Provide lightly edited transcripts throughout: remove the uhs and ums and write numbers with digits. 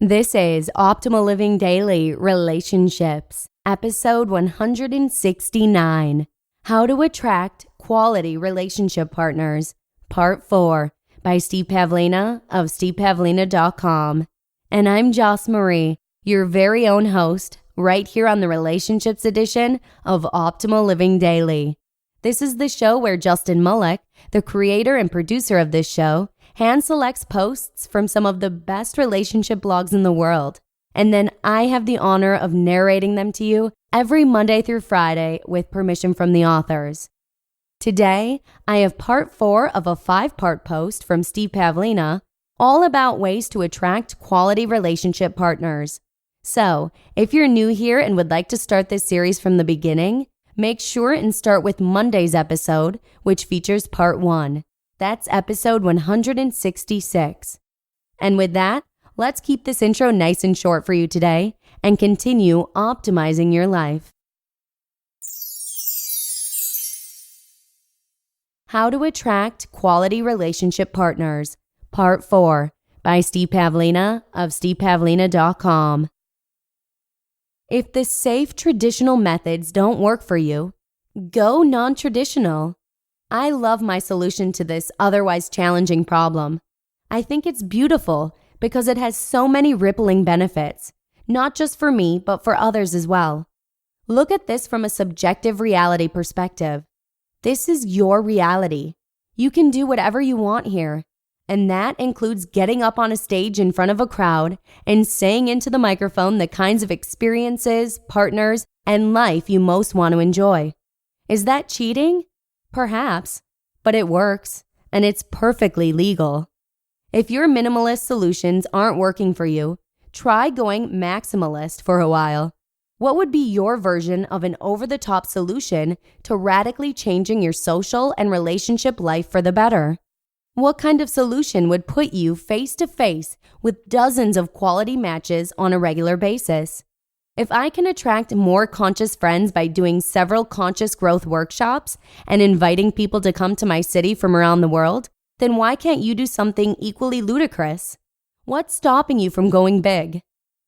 This is Optimal Living Daily Relationships, episode 169, How to Attract Quality Relationship Partners, Part 4, by Steve Pavlina of stevepavlina.com. And I'm Joss Marie, your very own host, right here on the Relationships edition of Optimal Living Daily. This is the show where Justin Mullock, the creator and producer of this show, hand selects posts from some of the best relationship blogs in the world, and then I have the honor of narrating them to you every Monday through Friday with permission from the authors. Today, I have part 4 of a 5-part post from Steve Pavlina, all about ways to attract quality relationship partners. So, if you're new here and would like to start this series from the beginning, make sure and start with Monday's episode, which features part 1. That's episode 166. And with that, let's keep this intro nice and short for you today and continue optimizing your life. How to Attract Quality Relationship Partners, Part 4, by Steve Pavlina of stevepavlina.com. If the safe traditional methods don't work for you, go non-traditional. I love my solution to this otherwise challenging problem. I think it's beautiful because it has so many rippling benefits, not just for me, but for others as well. Look at this from a subjective reality perspective. This is your reality. You can do whatever you want here, and that includes getting up on a stage in front of a crowd and saying into the microphone the kinds of experiences, partners, and life you most want to enjoy. Is that cheating? Perhaps, but it works, and it's perfectly legal. If your minimalist solutions aren't working for you, try going maximalist for a while. What would be your version of an over-the-top solution to radically changing your social and relationship life for the better? What kind of solution would put you face-to-face with dozens of quality matches on a regular basis? If I can attract more conscious friends by doing several conscious growth workshops and inviting people to come to my city from around the world, then why can't you do something equally ludicrous? What's stopping you from going big?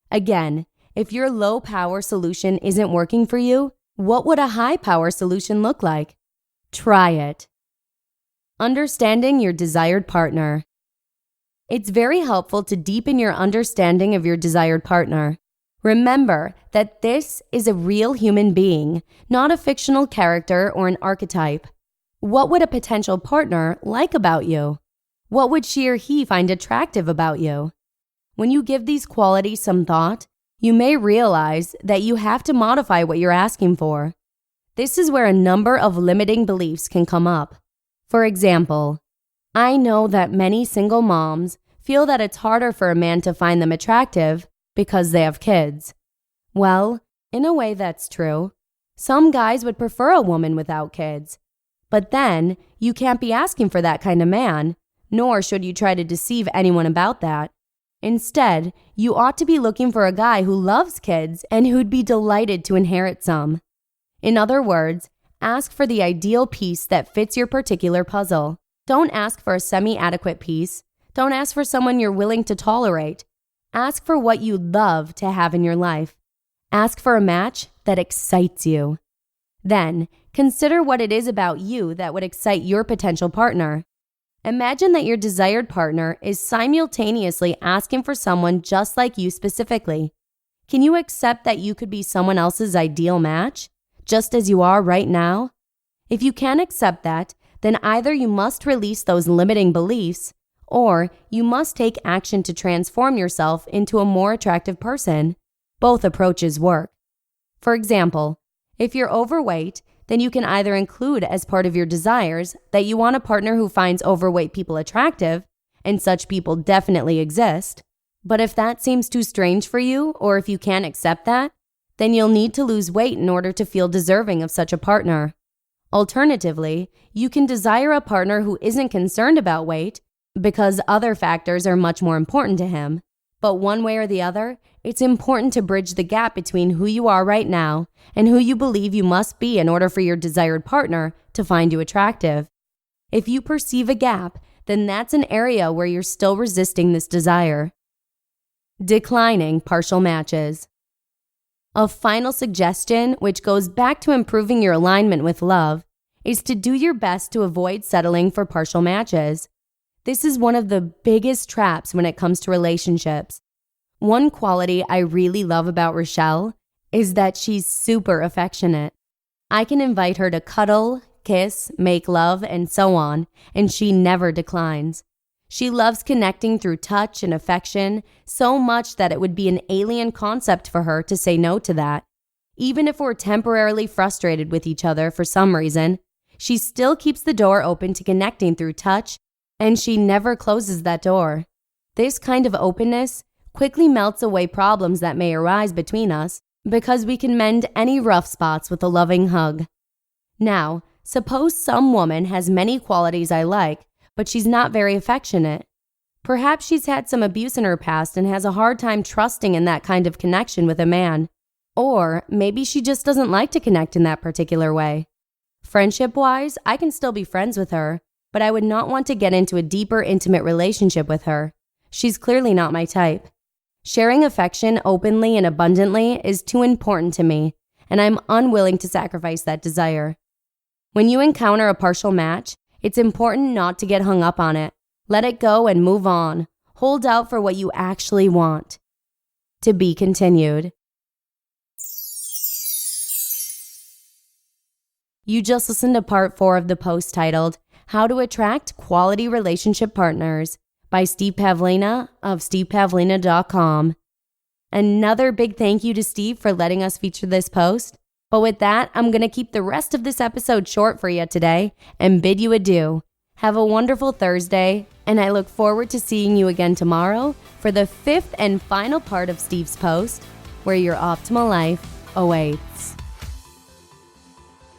Again, if your low-power solution isn't working for you, what would a high-power solution look like? Try it. Understanding your desired partner. It's very helpful to deepen your understanding of your desired partner. Remember that this is a real human being, not a fictional character or an archetype. What would a potential partner like about you? What would she or he find attractive about you? When you give these qualities some thought, you may realize that you have to modify what you're asking for. This is where a number of limiting beliefs can come up. For example, I know that many single moms feel that it's harder for a man to find them attractive because they have kids. Well, in a way that's true. Some guys would prefer a woman without kids. But then, you can't be asking for that kind of man, nor should you try to deceive anyone about that. Instead, you ought to be looking for a guy who loves kids and who'd be delighted to inherit some. In other words, ask for the ideal piece that fits your particular puzzle. Don't ask for a semi-adequate piece. Don't ask for someone you're willing to tolerate. Ask for what you'd love to have in your life. Ask for a match that excites you. Then, consider what it is about you that would excite your potential partner. Imagine that your desired partner is simultaneously asking for someone just like you specifically. Can you accept that you could be someone else's ideal match, just as you are right now? If you can't accept that, then either you must release those limiting beliefs, or you must take action to transform yourself into a more attractive person. Both approaches work. For example, if you're overweight, then you can either include as part of your desires that you want a partner who finds overweight people attractive, and such people definitely exist. But if that seems too strange for you, or if you can't accept that, then you'll need to lose weight in order to feel deserving of such a partner. Alternatively, you can desire a partner who isn't concerned about weight, because other factors are much more important to him. But one way or the other, it's important to bridge the gap between who you are right now and who you believe you must be in order for your desired partner to find you attractive. If you perceive a gap, then that's an area where you're still resisting this desire. declining partial matches. A final suggestion, which goes back to improving your alignment with love, is to do your best to avoid settling for partial matches. This is one of the biggest traps when it comes to relationships. One quality I really love about Rochelle is that she's super affectionate. I can invite her to cuddle, kiss, make love, and so on, and she never declines. She loves connecting through touch and affection so much that it would be an alien concept for her to say no to that. Even if we're temporarily frustrated with each other for some reason, she still keeps the door open to connecting through touch, and she never closes that door. This kind of openness quickly melts away problems that may arise between us because we can mend any rough spots with a loving hug. Now, suppose some woman has many qualities I like, but she's not very affectionate. Perhaps she's had some abuse in her past and has a hard time trusting in that kind of connection with a man. Or maybe she just doesn't like to connect in that particular way. Friendship-wise, I can still be friends with her, but I would not want to get into a deeper, intimate relationship with her. She's clearly not my type. Sharing affection openly and abundantly is too important to me, and I'm unwilling to sacrifice that desire. When you encounter a partial match, it's important not to get hung up on it. Let it go and move on. Hold out for what you actually want. To be continued. You just listened to part 4 of the post titled, How to Attract Quality Relationship Partners by Steve Pavlina of stevepavlina.com. Another big thank you to Steve for letting us feature this post. But with that, I'm going to keep the rest of this episode short for you today and bid you adieu. Have a wonderful Thursday, and I look forward to seeing you again tomorrow for the 5th and final part of Steve's post, where your optimal life awaits.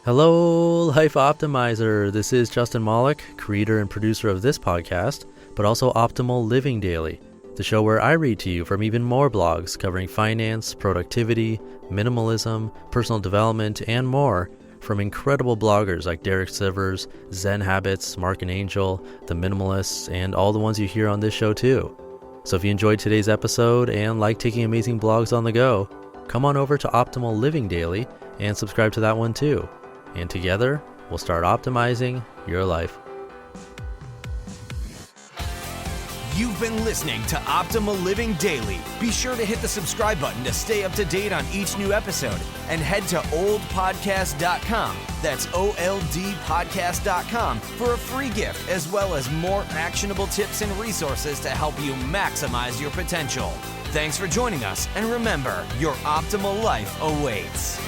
Hello, Life Optimizer. This is Justin Malik, creator and producer of this podcast, but also Optimal Living Daily, the show where I read to you from even more blogs covering finance, productivity, minimalism, personal development, and more from incredible bloggers like Derek Sivers, Zen Habits, Mark and Angel, The Minimalists, and all the ones you hear on this show too. So if you enjoyed today's episode and like taking amazing blogs on the go, come on over to Optimal Living Daily and subscribe to that one too. And together, we'll start optimizing your life. You've been listening to Optimal Living Daily. Be sure to hit the subscribe button to stay up to date on each new episode and head to oldpodcast.com. That's OLDpodcast.com for a free gift as well as more actionable tips and resources to help you maximize your potential. Thanks for joining us, and remember, your optimal life awaits.